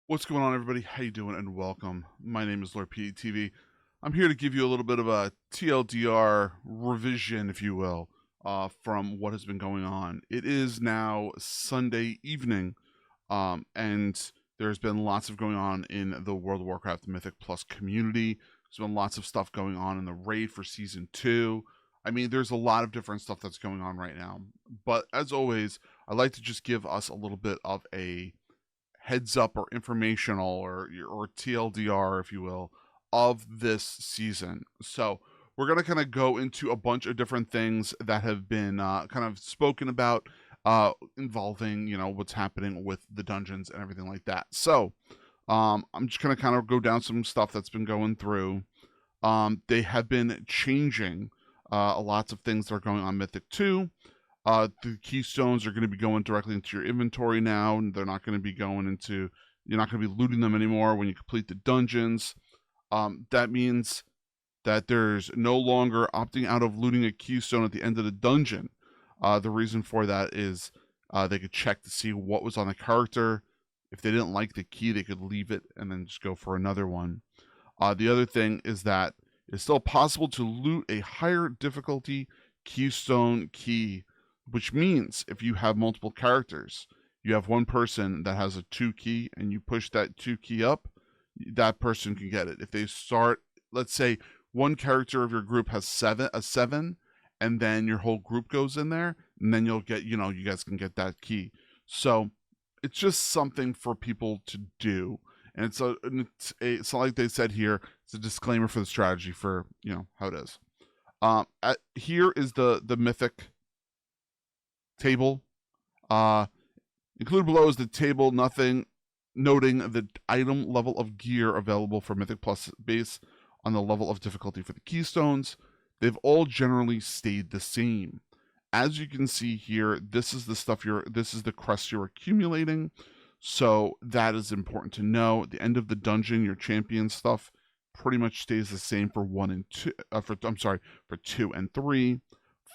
What's going on, everybody? How you doing? And welcome. My name is Lord PeteyTV. I'm here to give you a little bit of a TLDR revision, if you will, from what has been going on. It is now Sunday evening, and there's been lots of going on in the World of Warcraft Mythic Plus community. There's been lots of stuff going on in the raid for Season 2. I mean, there's a lot of different stuff that's going on right now. But as always, I like to just give us a little bit of a heads up or informational or TLDR, if you will, of this season. So we're going to kind of go into a bunch of different things that have been kind of spoken about involving, what's happening with the dungeons and everything like that. So I'm just going to kind of go down some stuff that's been going through. They have been changing lots of things that are going on Mythic 2. The keystones are going to be going directly into your inventory now, and they're not going to be going into, you're not going to be looting them anymore when you complete the dungeons. That means that there's no longer opting out of looting a keystone at the end of the dungeon. The reason for that is they could check to see what was on the character. If they didn't like the key, they could leave it and then just go for another one. The other thing is that it's still possible to loot a higher difficulty keystone key, which means if you have multiple characters, you have one person that has a 2 key and you push that 2 key up, that person can get it. If they start, let's say one character of your group has a 7, and then your whole group goes in there, and then you'll get, you guys can get that key. So it's just something for people to do. And it's like they said here, it's a disclaimer for the strategy for, how it is. Here is the Mythic table. Included below is the table, noting the item level of gear available for Mythic Plus base on the level of difficulty for the keystones. They've all generally stayed the same. As you can see here, this is the crest you're accumulating. So that is important to know. At the end of the dungeon, your champion stuff pretty much stays the same for 1 and 2. For 2 and 3.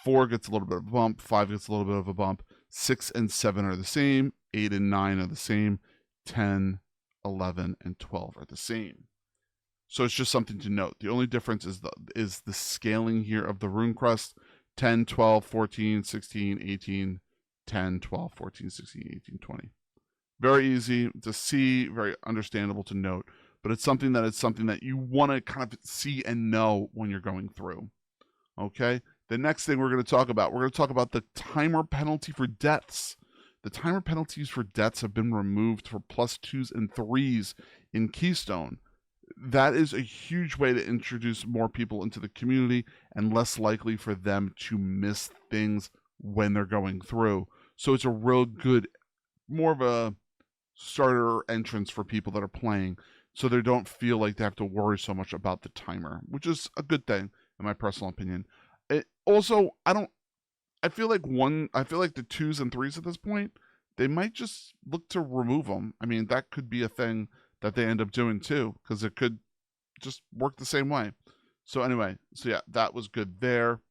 4 gets a little bit of a bump. 5 gets a little bit of a bump. 6 and 7 are the same. 8 and 9 are the same. 10, 11, and 12 are the same. So it's just something to note. The only difference is the scaling here of the rune crest. 10, 12, 14, 16, 18, 10, 12, 14, 16, 18, 20. Very easy to see, very understandable to note, but it's something that you want to kind of see and know when you're going through. Okay? The next thing we're going to talk about the timer penalty for deaths. The timer penalties for deaths have been removed for +2s and 3s in Keystone. That is a huge way to introduce more people into the community and less likely for them to miss things when they're going through. So it's a real good, more of a starter entrance for people that are playing, so they don't feel like they have to worry so much about the timer, which is a good thing in my personal opinion. Also, I feel like the 2s and 3s at this point, they might just look to remove them. I mean, that could be a thing that they end up doing too, because it could just work the same way. So anyway, yeah, that was good there.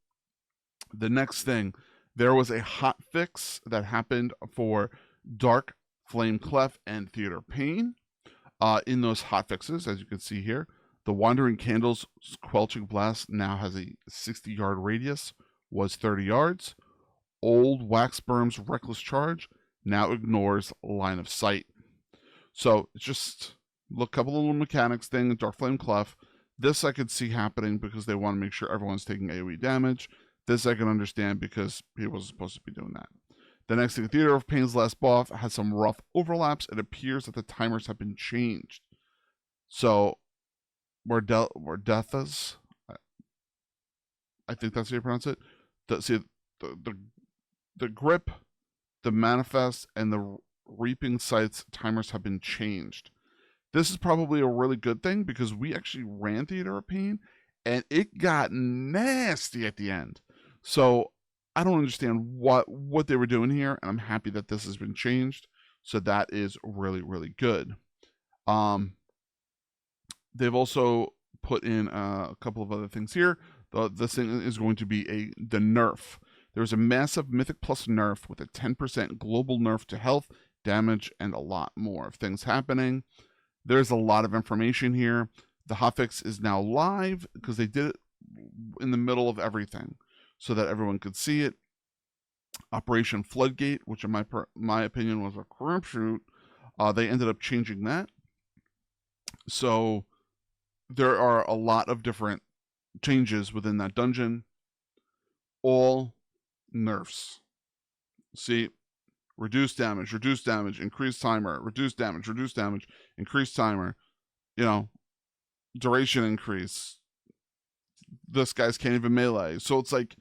The next thing, there was a hot fix that happened for Dark Flame Clef and Theater Pain. In those hot fixes, as you can see here, the Wandering Candle's Quelching Blast now has a 60-yard radius, was 30 yards. Old Waxburm's Reckless Charge now ignores line of sight. So it's just a couple little mechanics thing. Dark Flame Clef. This I could see happening because they want to make sure everyone's taking AoE damage. This I can understand because he wasn't supposed to be doing that. The next thing, Theater of Pain's last buff has some rough overlaps. It appears that the timers have been changed. So, Wardethas, I think that's how you pronounce it. The grip, the manifest, and the reaping sights timers have been changed. This is probably a really good thing because we actually ran Theater of Pain and it got nasty at the end. So I don't understand what they were doing here, and I'm happy that this has been changed. So that is really, really good. They've also put in a couple of other things here. This thing is going to be the nerf. There's a massive Mythic Plus nerf with a 10% global nerf to health, damage, and a lot more of things happening. There's a lot of information here. The hotfix is now live because they did it in the middle of everything so that everyone could see it. Operation Floodgate, which in my opinion was a crapshoot, they ended up changing that. So there are a lot of different changes within that dungeon. All nerfs. See, reduce damage, increase timer, reduce damage, increase timer. You know, duration increase. This guys can't even melee. So it's like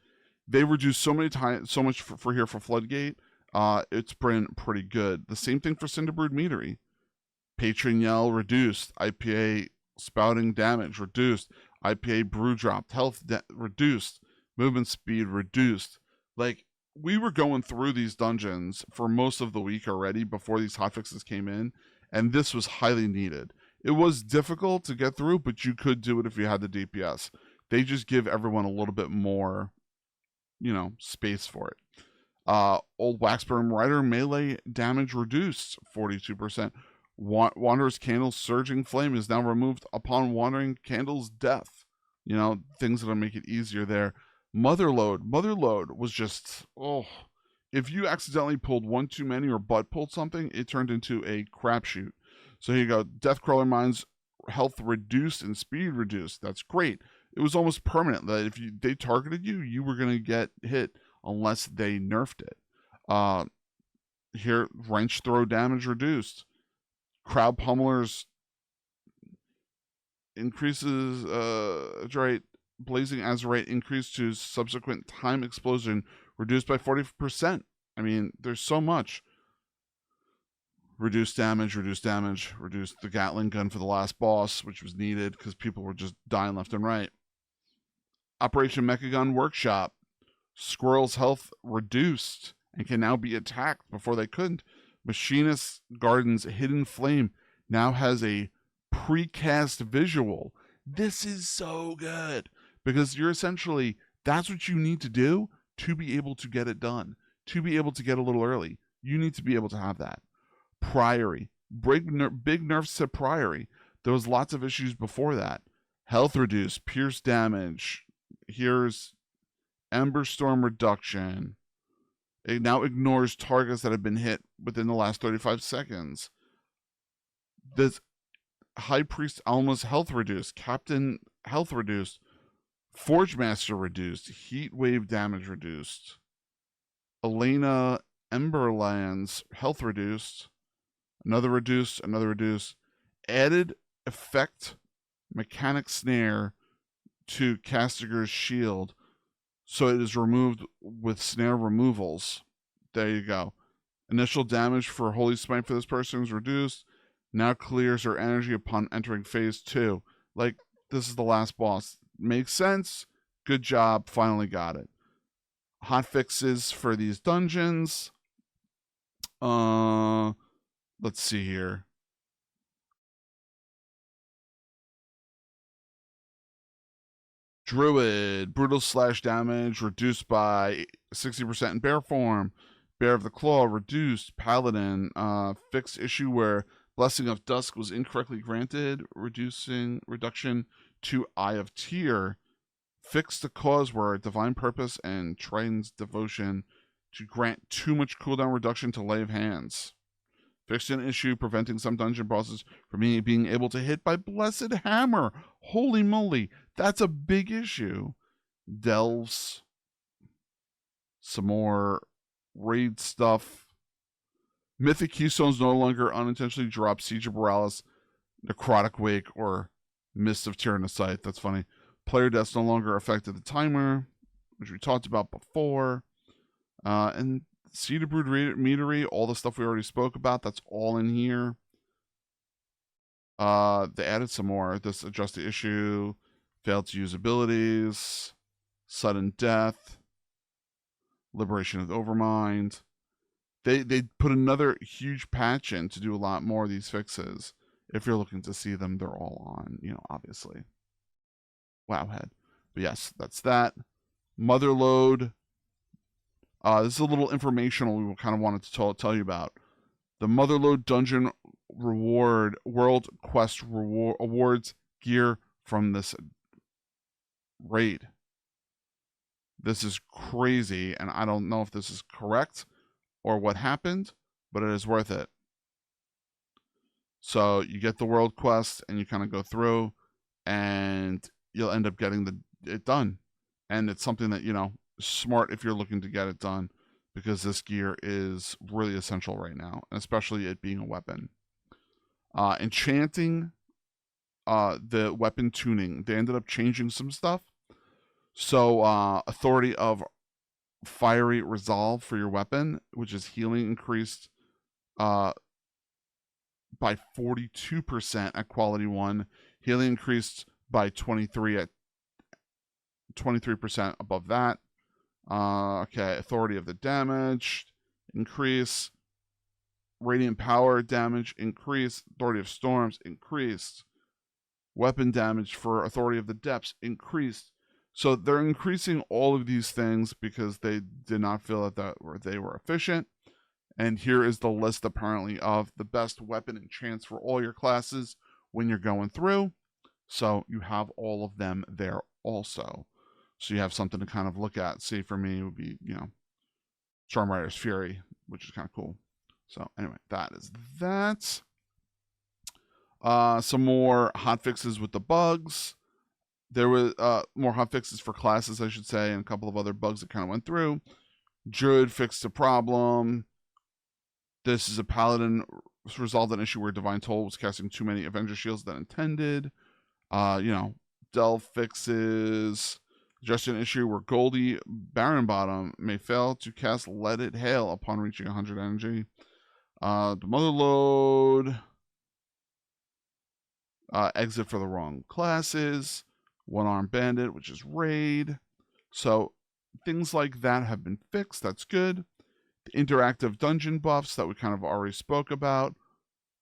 they reduce so much for here for Floodgate. It's been pretty good. The same thing for Cinderbrood Meadery. Patron Yell reduced. IPA spouting damage reduced. IPA brew dropped. Health reduced. Movement speed reduced. Like, we were going through these dungeons for most of the week already before these hotfixes came in, and this was highly needed. It was difficult to get through, but you could do it if you had the DPS. They just give everyone a little bit more, space for it. Old Waxburn Rider melee damage reduced 42%. Wanderer's Candle's Surging Flame is now removed upon Wandering Candle's death. Things that'll make it easier there. Motherload was just, if you accidentally pulled one too many or butt pulled something, it turned into a crapshoot. So here you go. Deathcrawler Mines health reduced and speed reduced. That's great. It was almost permanent that if they targeted you, you were going to get hit unless they nerfed it. Here, Wrench Throw damage reduced. Crowd Pummelers increases, Blazing Azurite increase to subsequent time explosion reduced by 40%. I mean, there's so much. Reduced damage, reduced the Gatling gun for the last boss, which was needed because people were just dying left and right. Operation Mechagun Workshop. Squirrel's health reduced and can now be attacked before they couldn't. Machinist Garden's Hidden Flame now has a precast visual. This is so good because you're essentially, that's what you need to do to be able to get it done, to be able to get a little early. You need to be able to have that. Priory. Big nerfs to Priory. There was lots of issues before that. Health reduced, pierce damage. Here's Ember Storm reduction. It now ignores targets that have been hit within the last 35 seconds. This High Priest Alma's health reduced. Captain health reduced. Forge Master reduced. Heat Wave damage reduced. Elena Emberland's health reduced. Another reduced. Added effect Mechanic Snare to Castigar's shield. So it is removed with snare removals. There you go. Initial damage for Holy Smite for this person is reduced. Now clears her energy upon entering phase 2. Like, this is the last boss. Makes sense. Good job. Finally got it. Hot fixes for these dungeons. Let's see here. Druid, brutal slash damage reduced by 60% in bear form. Bear of the Claw reduced. Paladin, fixed issue where Blessing of Dusk was incorrectly granted, reduction to Eye of Tyr. Fixed the cause where Divine Purpose and Triton's Devotion to grant too much cooldown reduction to Lay of Hands. Fixed an issue preventing some dungeon bosses from being able to hit by Blessed Hammer. Holy moly, that's a big issue. Delves. Some more raid stuff. Mythic Keystones no longer unintentionally drop Siege of Borealis, Necrotic Wake, or Mist of Tyrannocyte. That's funny. Player deaths no longer affected the timer, which we talked about before. And Cinderbrood Meadery, all the stuff we already spoke about, that's all in here. They added some more. This adjust the issue, failed to use abilities, sudden death, liberation of the Overmind. They put another huge patch in to do a lot more of these fixes. If you're looking to see them, they're all on, obviously. Wowhead. But yes, that's that. Motherload. This is a little informational we kind of wanted to tell you about. The Motherload dungeon World Quest awards gear from this raid. This is crazy, and I don't know if this is correct or what happened, but it is worth it. So you get the world quest, and you kind of go through, and you'll end up getting it done. And it's something that, you know, smart if you're looking to get it done, because this gear is really essential right now, especially it being a weapon. Enchanting, the weapon tuning, they ended up changing some stuff. So authority of fiery resolve for your weapon, which is healing, increased by 42% at quality 1. Healing increased by 23% above that. Okay, authority of the damage increase. Radiant power damage increased. Authority of storms increased. Weapon damage for authority of the depths increased. So they're increasing all of these things because they did not feel that they were efficient. And here is the list, apparently, of the best weapon enchants for all your classes when you're going through. So you have all of them there also. So you have something to kind of look at. See, for me, it would be, you know, Stormrider's Fury, which is kind of cool. So anyway, that is that. Some more hotfixes with the bugs. There were more hotfixes for classes, I should say, and a couple of other bugs that kind of went through. Druid fixed the problem. This is a paladin resolved an issue where Divine Toll was casting too many Avenger Shields than intended. You know, Delve fixes just an issue where Goldie Baron Bottom may fail to cast Let It Hail upon reaching 100 energy. The Mother Load, exit for the wrong classes. One-Armed Bandit, which is raid. So things like that have been fixed. That's good. The interactive dungeon buffs that we kind of already spoke about.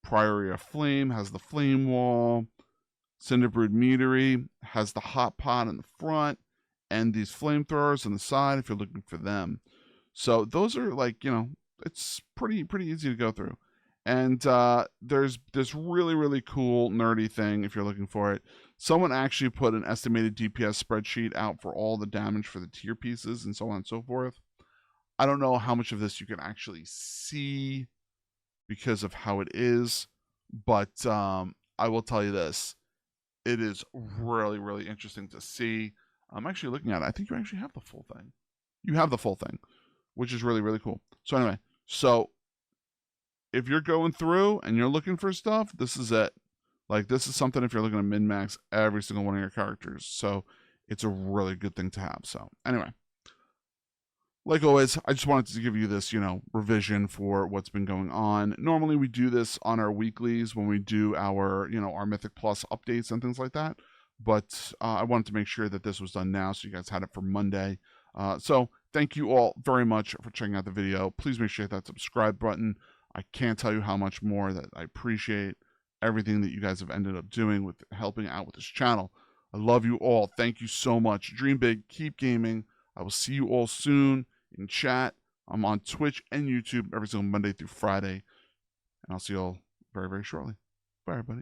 Priory of Flame has the flame wall. Cinderbrood Meadery has the hot pot in the front and these flamethrowers on the side if you're looking for them. So those are, like, you know, it's pretty easy to go through. And there's this really cool nerdy thing if you're looking for it. Someone actually put an estimated DPS spreadsheet out for all the damage for the tier pieces and so on and so forth. I don't know how much of this you can actually see because of how it is, but I will tell you this. It is really interesting to see. I'm actually looking at it. I think you actually have the full thing. You have the full thing, which is really cool. So anyway, so if you're going through and you're looking for stuff, this is it. Like, this is something if you're looking to min-max every single one of your characters. So it's a really good thing to have. So anyway, like always, I just wanted to give you this, you know, revision for what's been going on. Normally we do this on our weeklies when we do our, you know, our Mythic Plus updates and things like that. But I wanted to make sure that this was done now so you guys had it for Monday. So thank you all very much for checking out the video. Please make sure you hit that subscribe button. I can't tell you how much more that I appreciate everything that you guys have ended up doing with helping out with this channel. I love you all. Thank you so much. Dream big. Keep gaming. I will see you all soon in chat. I'm on Twitch and YouTube every single Monday through Friday. And I'll see you all very shortly. Bye, everybody.